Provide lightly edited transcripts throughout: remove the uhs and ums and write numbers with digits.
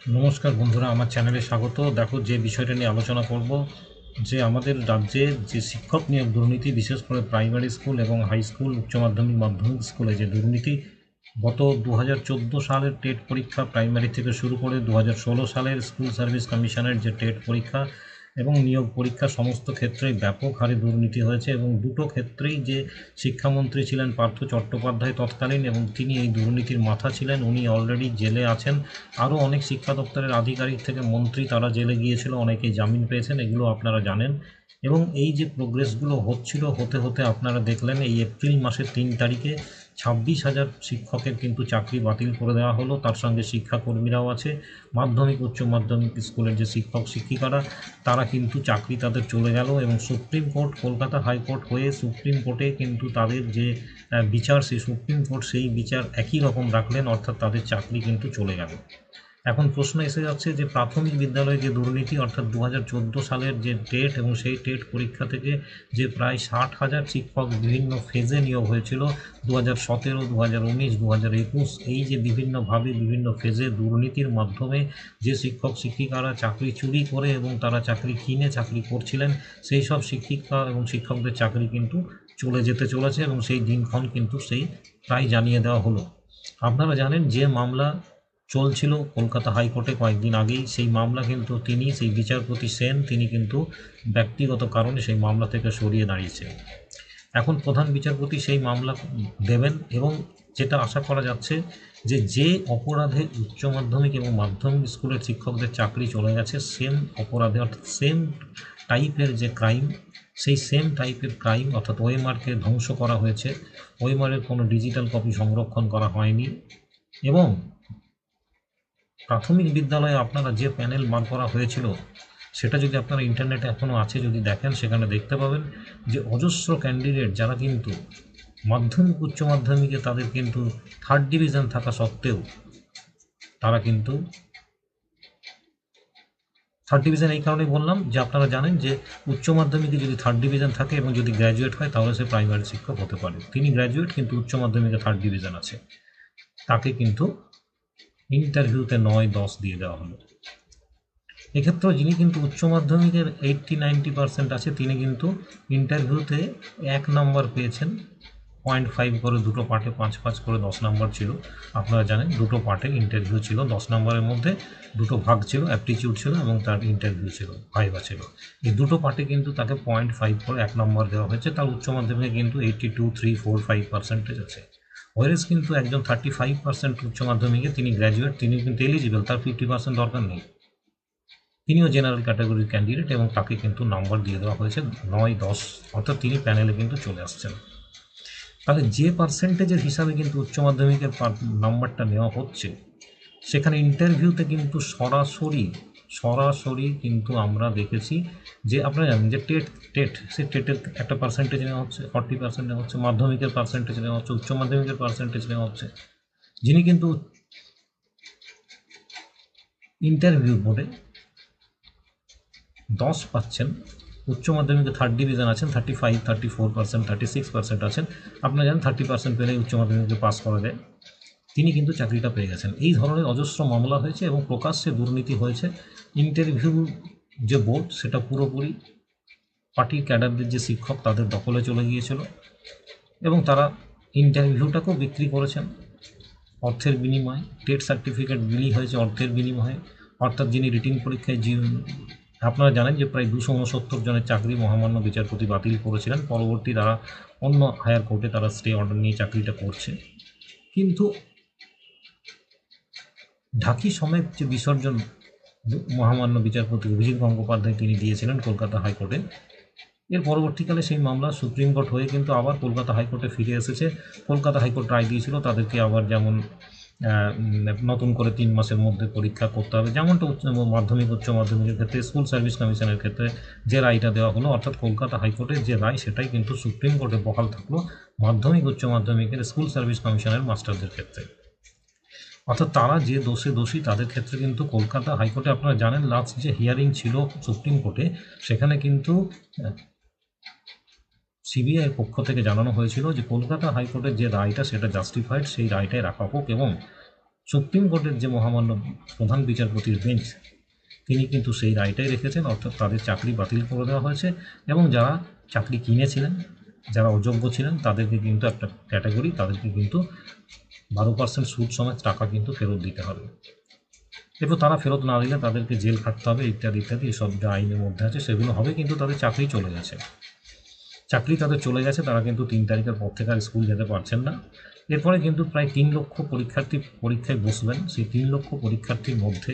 নমস্কার বন্ধুরা, আমার চ্যানেলে স্বাগত। দেখো, যে বিষয়টা নিয়ে আলোচনা করব, যে আমাদের রাজ্যে যে শিক্ষক নিয়োগ দুর্নীতি, বিশেষ করে প্রাইমারি স্কুল এবং হাই স্কুল, উচ্চ মাধ্যমিক, মাধ্যমিক স্কুলে যে দুর্নীতি, গত 2014 সালের টেট পরীক্ষা প্রাইমারি থেকে শুরু করে 2016 সালের স্কুল সার্ভিস কমিশনের যে টেট পরীক্ষা এবং নিয়োগ পরীক্ষা, সমস্ত ক্ষেত্রেই ব্যাপক হারে দুর্নীতি হয়েছে। এবং দুটো ক্ষেত্রেই যে শিক্ষামন্ত্রী ছিলেন পার্থ চট্টোপাধ্যায় তৎকালীন, এবং তিনি এই দুর্নীতির মাথা ছিলেন, উনি অলরেডি জেলে আছেন। আরও অনেক শিক্ষা দপ্তরের আধিকারিক থেকে মন্ত্রী তারা জেলে গিয়েছিল, অনেকেই জামিন পেয়েছেন, এগুলো আপনারা জানেন। এবং এই যে প্রোগ্রেসগুলো হচ্ছিল, হতে হতে আপনারা দেখলেন এই এপ্রিল মাসের 3 তারিখে 26,000 শিক্ষকের কিন্তু চাকরি বাতিল করে দেওয়া হলো। তার সঙ্গে শিক্ষাকর্মীরাও আছে। মাধ্যমিক উচ্চ মাধ্যমিক স্কুলের যে শিক্ষক শিক্ষিকারা, তারা কিন্তু চাকরি তাদের চলে গেল। এবং সুপ্রিম কোর্ট, কলকাতা হাইকোর্ট হয়ে সুপ্রিম কোর্টে কিন্তু তাদের যে বিচার, সেই সুপ্রিম কোর্ট সেই বিচার একই রকম রাখলেন, অর্থাৎ তাদের চাকরি কিন্তু চলে গেল। এখন প্রশ্ন এসে যাচ্ছে যে প্রাথমিক বিদ্যালয়ে যে দুর্নীতি, অর্থাৎ 2014 সালের যে টেট এবং সেই টেট পরীক্ষা থেকে যে প্রায় 60,000 শিক্ষক বিভিন্ন ফেজে নিয়োগ হয়েছিল, 2017, 2019, 2021, এই যে বিভিন্নভাবে বিভিন্ন ফেজে দুর্নীতির মাধ্যমে যে শিক্ষক শিক্ষিকারা চাকরি চুরি করে এবং তারা চাকরি কিনে চাকরি করছিলেন, সেই সব শিক্ষিকা এবং শিক্ষকদের চাকরি কিন্তু চলে যেতে চলেছে। এবং সেই দিনক্ষণ কিন্তু সেই প্রায় জানিয়ে দেওয়া হলো। আপনারা জানেন যে মামলা চলছিল কলকাতা হাইকোর্টে কয়েকদিন আগেই, সেই মামলা কিন্তু তিনি, সেই বিচারপতি সেন, তিনি কিন্তু ব্যক্তিগত কারণে সেই মামলা থেকে সরিয়ে দাঁড়িয়েছে। এখন প্রধান বিচারপতি সেই মামলা দেবেন, এবং যেটা আশা করা যাচ্ছে যে যে অপরাধে উচ্চ মাধ্যমিক এবং মাধ্যমিক স্কুলের শিক্ষকদের চাকরি চলে গেছে, সেম অপরাধে, অর্থাৎ সেম টাইপের যে ক্রাইম, সেই সেম টাইপের ক্রাইম, অর্থাৎ ওএমআরকে ধ্বংস করা হয়েছে, ওএমআরের কোনো ডিজিটাল কপি সংরক্ষণ করা হয়নি। এবং প্রাথমিক বিদ্যালয়ে আপনারা যে প্যানেল বার করা হয়েছিল, সেটা যদি আপনারা ইন্টারনেটে এখনও আছে, যদি দেখেন, সেখানে দেখতে পাবেন যে অজস্র ক্যান্ডিডেট যারা কিন্তু মাধ্যমিক উচ্চ মাধ্যমিকে তাদের কিন্তু 3rd ডিভিশন থাকা সত্ত্বেও তারা কিন্তু 3rd ডিভিশন এই কারণেই বললাম যে আপনারা জানেন যে উচ্চ মাধ্যমিকে যদি 3rd ডিভিশন থাকে এবং যদি গ্র্যাজুয়েট হয়, তাহলে সে প্রাইমারি শিক্ষক হতে পারে। তিনি গ্র্যাজুয়েট, কিন্তু উচ্চ মাধ্যমিকে 3rd ডিভিশন আছে, তাকে কিন্তু ইন্টারভিউতে 9-10 দিয়ে দেওয়া হলো। এক্ষেত্রেও যিনি কিন্তু উচ্চ মাধ্যমিকের 80-90% আছে, তিনি কিন্তু ইন্টারভিউতে 1 নম্বর পেয়েছেন, 0.5 করে, দুটো পার্টে 5-5 করে 10 নম্বর ছিল। আপনারা জানেন দুটো পার্টে ইন্টারভিউ ছিল, 10 নম্বরের মধ্যে দুটো ভাগ ছিল, অ্যাপটিটিউড ছিল এবং তার ইন্টারভিউ ছিল, ভাইভা ছিল। এই দুটো পার্টে কিন্তু তাকে 0.5 করে 1 নম্বর দেওয়া হয়েছে। তার উচ্চ মাধ্যমিকে কিন্তু 82, 3, 4, 5% আছে। ওয়ারেস কিন্তু একজন 35% উচ্চ মাধ্যমিকে, তিনি গ্র্যাজুয়েট, তিনি কিন্তু এলিজিবল, তার 50% দরকার নেই, তিনিও জেনারেল ক্যাটাগরির ক্যান্ডিডেট, এবং তাকে কিন্তু নাম্বার দিয়ে দেওয়া হয়েছে 9-10, অর্থাৎ তিনি প্যানেলে কিন্তু চলে আসছেন। তাহলে যে পার্সেন্টেজের হিসাবে কিন্তু উচ্চ মাধ্যমিকের নাম্বারটা নেওয়া হচ্ছে, সেখানে ইন্টারভিউতে কিন্তু সরাসরি কিন্তু আমরা দেখেছি যে, আপনারা জানেন যে সে টেটের একটা পার্সেন্টেজ নেওয়া হচ্ছে, 40% নেওয়া হচ্ছে, মাধ্যমিকের পার্সেন্টেজ নেওয়া হচ্ছে, উচ্চ মাধ্যমিকের পার্সেন্টেজ নেওয়া হচ্ছে। যিনি কিন্তু ইন্টারভিউ বোর্ডে 10 পাচ্ছেন, উচ্চ মাধ্যমিকে 3rd ডিভিশন আছেন, 35, 34%, 36% আছেন, আপনারা জানেন 30% পেলেই উচ্চ মাধ্যমিকে পাস করা যায়, তিনি কিন্তু চাকরিটা পেয়ে গেছেন। এই ধরনের অজস্র মামলা হয়েছে এবং প্রকাশ্যে দুর্নীতি হয়েছে। ইন্টারভিউ যে বোর্ড, সেটা পুরোপুরি পার্টির ক্যাডারদের যে শিক্ষক, তাদের দখলে চলে গিয়েছিল, এবং তারা ইন্টারভিউটাকেও বিক্রি করেছেন অর্থের বিনিময়ে। টেট সার্টিফিকেট বিলি হয়েছে অর্থের বিনিময়ে, অর্থাৎ যিনি রিটিন পরীক্ষায় আপনারা জানেন যে প্রায় 269 জনের চাকরি মহামান্য বিচারপতি বাতিল করেছিলেন। পরবর্তী তারা অন্য হায়ার কোর্টে তারা স্টে অর্ডার নিয়ে চাকরিটা করছে। কিন্তু ঢাকি সমেত যে বিসর্জন মহামান্য বিচারপতি অভিজিৎ গঙ্গোপাধ্যায় তিনি দিয়েছিলেন কলকাতা হাইকোর্টে, এর পরবর্তীকালে সেই মামলা সুপ্রিম কোর্ট হয়ে কিন্তু আবার কলকাতা হাইকোর্টে ফিরে এসেছে। কলকাতা হাইকোর্ট রায় দিয়েছিল তাদেরকে আবার যেমন নতুন করে 3 মাসের মধ্যে পরীক্ষা করতে হবে, যেমনটা মাধ্যমিক উচ্চ মাধ্যমিকের ক্ষেত্রে স্কুল সার্ভিস কমিশনের ক্ষেত্রে যে রায়টা দেওয়া হলো, অর্থাৎ কলকাতা হাইকোর্টের যে রায়, সেটাই কিন্তু সুপ্রিম কোর্টে বহাল থাকলো মাধ্যমিক উচ্চ মাধ্যমিকের স্কুল সার্ভিস কমিশনের মাস্টারদের ক্ষেত্রে। অর্থাৎ তারা যে দোষী, তাদের ক্ষেত্রে কিন্তু কলকাতা হাইকোর্টে, আপনারা জানেন লাস্ট যে হিয়ারিং ছিল সুপ্রিম কোর্টে, সেখানে কিন্তু সিবিআইয়ের পক্ষ থেকে জানানো হয়েছিল যে কলকাতা হাইকোর্টের যে রায়টা, সেটা জাস্টিফাইড, সেই রায়টাই রাখা হোক, এবং সুপ্রিম কোর্টের যে মহামান্য প্রধান বিচারপতির বেঞ্চ, তিনি কিন্তু সেই রায়টাই রেখেছেন, অর্থাৎ তাদের চাকরি বাতিল করে দেওয়া হয়েছে এবং যারা চাকরি কিনেছিলেন, যারা অযোগ্য ছিলেন, তাদেরকে কিন্তু একটা ক্যাটাগরি, তাদেরকে কিন্তু 12% সুদ সমেত টাকা কিন্তু ফেরত দিতে হবে। এরপর তারা ফেরত না দিলে তাদেরকে জেল খাটতে হবে ইত্যাদি ইত্যাদি, এসব যা আইনের মধ্যে আছে সেগুলো হবে, কিন্তু তাদের চাকরি চলে গেছে। চাকরি তাদের চলে গেছে, তারা কিন্তু 3 তারিখের পর থেকে আর স্কুল যেতে পারছেন না। এরপরে কিন্তু প্রায় 3 লক্ষ পরীক্ষার্থী পরীক্ষায় বসবেন। সেই 3 লক্ষ পরীক্ষার্থীর মধ্যে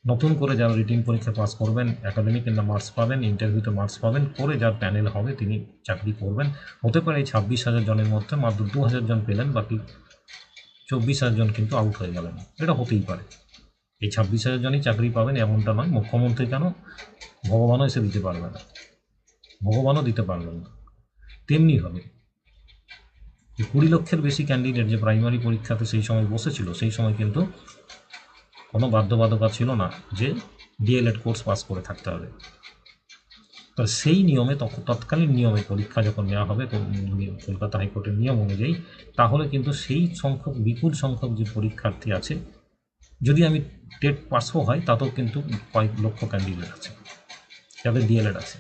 নতুন করে যারা রিটিন পরীক্ষা পাস করবেন, একাডেমিক মার্কস পাবেন, ইন্টারভিউতে মার্কস পাবেন, করে যার প্যানেল হবে তিনি চাকরি করবেন। হতে পারে এই 26,000 জনের মধ্যে মাত্র 2,000 জন পেলেন, বাকি 24,000 জন কিন্তু আউট হয়ে গেলেন। এটা হতেই পারে। এই 26,000 জনই চাকরি পাবেন এমনটা নয়। মুখ্যমন্ত্রী কেন, ভগবানও এসে দিতে পারবে না, ভগবানও দিতে পারবেন না। তেমনি হবে 20 লক্ষের বেশি ক্যান্ডিডেট যে প্রাইমারি পরীক্ষাতে সেই সময় বসেছিল, সেই সময় কিন্তু কোনো বাধ্যবাধকতা ছিল না যে ডিএলএড কোর্স পাস করে থাকতে হবে। তো সেই নিয়মে, তৎকালীন নিয়মে পরীক্ষা যখন নেওয়া হবে কলকাতা হাইকোর্টের নিয়ম অনুযায়ী, তাহলে কিন্তু সেই সংখ্যক, বিপুল সংখ্যক যে পরীক্ষার্থী আছে, যদি আমি টেট পাসও হয় তাতেও কিন্তু কয়েক লক্ষ ক্যান্ডিডেট আছে যাদের ডিএলএড আছে,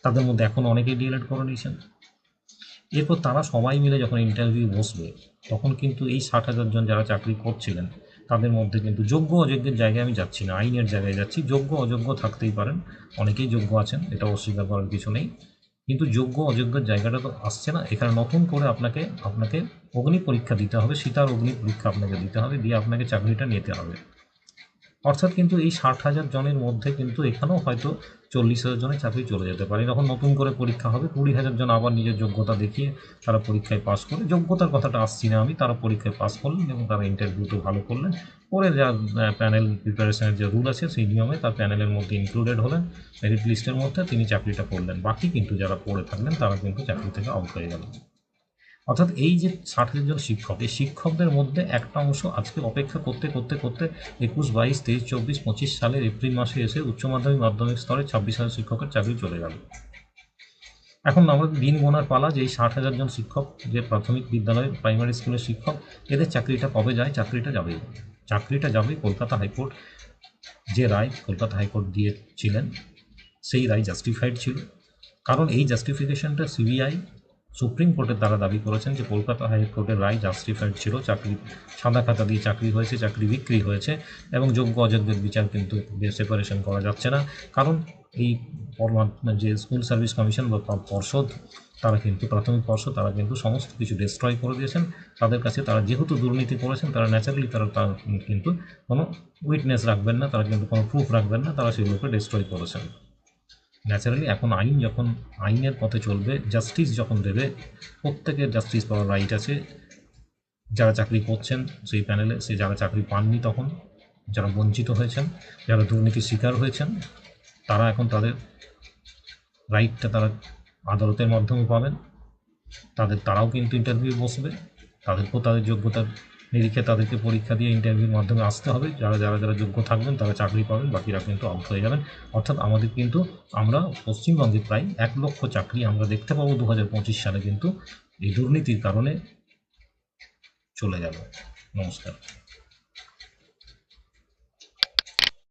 তাদের মধ্যে এখন অনেকেই ডিএলএড করে নিয়েছেন। এরপর তারা সবাই মিলে যখন ইন্টারভিউ বসবে, তখন কিন্তু এই 60,000 জন যারা চাকরি করছিলেন, তাদের মধ্যে কিন্তু যোগ্য অযোগ্যের জায়গায় আমি যাচ্ছি না, আইনের জায়গায় যাচ্ছি। যোগ্য অযোগ্য থাকতেই পারেন, অনেকেই যোগ্য আছেন, এটা অস্বীকার করার কিছু নেই, কিন্তু যোগ্য অযোগ্যের জায়গাটা তো আসছে না। এখানে নতুন করে আপনাকে অগ্নি পরীক্ষা দিতে হবে, সীতার অগ্নি পরীক্ষা আপনাকে দিতে হবে, দিয়ে আপনাকে চাকরিটা নিতে হবে। অর্থাৎ কিন্তু এই 60,000 জনের মধ্যে কিন্তু এখানেও হয়তো 40,000 জনের চাকরি চলে যেতে পারে। যখন নতুন করে পরীক্ষা হবে, 20,000 জন আবার নিজের যোগ্যতা দেখিয়ে তারা পরীক্ষায় পাস করে, যোগ্যতার কথাটা আসছি না আমি, তারা পরীক্ষায় পাস করলেন এবং তারা ইন্টারভিউতেও ভালো করলেন, করে যা প্যানেল প্রিপারেশনের যে রুল আছে সেই নিয়মে তার প্যানেলের মধ্যে ইনক্লুডেড হলেন, মেরিট লিস্টের মধ্যে তিনি চাকরিটা করলেন। বাকি কিন্তু যারা পড়ে থাকলেন তারা কিন্তু চাকরি থেকে আউট হয়ে গেলেন। অর্থাৎ এই যে 60,000 জন শিক্ষক, এই শিক্ষকদের মধ্যে একটা অংশ আজকে অপেক্ষা করতে করতে করতে 21, 22, 23, 24, 25 সালের এপ্রিল মাসে এসে উচ্চ মাধ্যমিক মাধ্যমিক স্তরে 26,000 শিক্ষকের চাকরি চলে গেল। এখন আমাদের দিন গোনার পালা যে এই 60,000 জন শিক্ষক, যে প্রাথমিক বিদ্যালয় প্রাইমারি স্কুলের শিক্ষক, এদের চাকরিটা কবে যায়? চাকরিটা যাবেই, চাকরিটা যাবে। কলকাতা হাইকোর্ট যে রায় কলকাতা হাইকোর্ট দিয়েছিলেন, সেই রায় জাস্টিফাইড ছিল। কারণ এই জাস্টিফিকেশনটা সিবিআই সুপ্রিম কোর্টের দ্বারা দাবি করেছেন যে কলকাতা হাইকোর্টের রায় জাস্টিফাইড ছিল, চাকরি সাদা খাতা দিয়ে চাকরি হয়েছে, চাকরি বিক্রি হয়েছে, এবং যোগ্য অযোগ্যের বিচার কিন্তু সেপারেশন করা যাচ্ছে না। কারণ এই যে স্কুল সার্ভিস কমিশন বা পর্ষদ, তারা কিন্তু প্রাথমিক পর্ষদ, তারা কিন্তু সমস্ত কিছু ডিস্ট্রয় করে দিয়েছেন। তাদের কাছে তারা যেহেতু দুর্নীতি করেছেন, তারা ন্যাচারালি তারা কিন্তু কোনো উইটনেস রাখবেন না, তারা কিন্তু কোনো প্রুফ রাখবেন না, তারা সেগুলোকে ডিস্ট্রয় করেছেন। ন্যাচারালি এখন আইন যখন আইনের পথে চলবে, জাস্টিস যখন দেবে, প্রত্যেকের জাস্টিস পাওয়ার রাইট আছে। যারা চাকরি করছেন সেই প্যানেলে, যারা চাকরি পাননি তখন, যারা বঞ্চিত হয়েছেন, যারা দুর্নীতির শিকার হয়েছেন, তারা এখন তাদের রাইটটা তারা আদালতের মাধ্যমে পাবেন। তারাও কিন্তু ইন্টারভিউ বসবে, তাদেরকেও তাদের যোগ্যতার নিরীক্ষে তাদেরকে পরীক্ষা দিয়ে ইন্টারভিউর মাধ্যমে আসতে হবে। যারা যোগ্য থাকবেন তারা চাকরি পাবেন, বাকিরা কিন্তু আউট হয়ে যাবেন। অর্থাৎ আমরা পশ্চিমবঙ্গে প্রায় 1 লক্ষ চাকরি আমরা দেখতে পাবো 2025 সালে কিন্তু এই দুর্নীতির কারণে চলে যাবে। নমস্কার।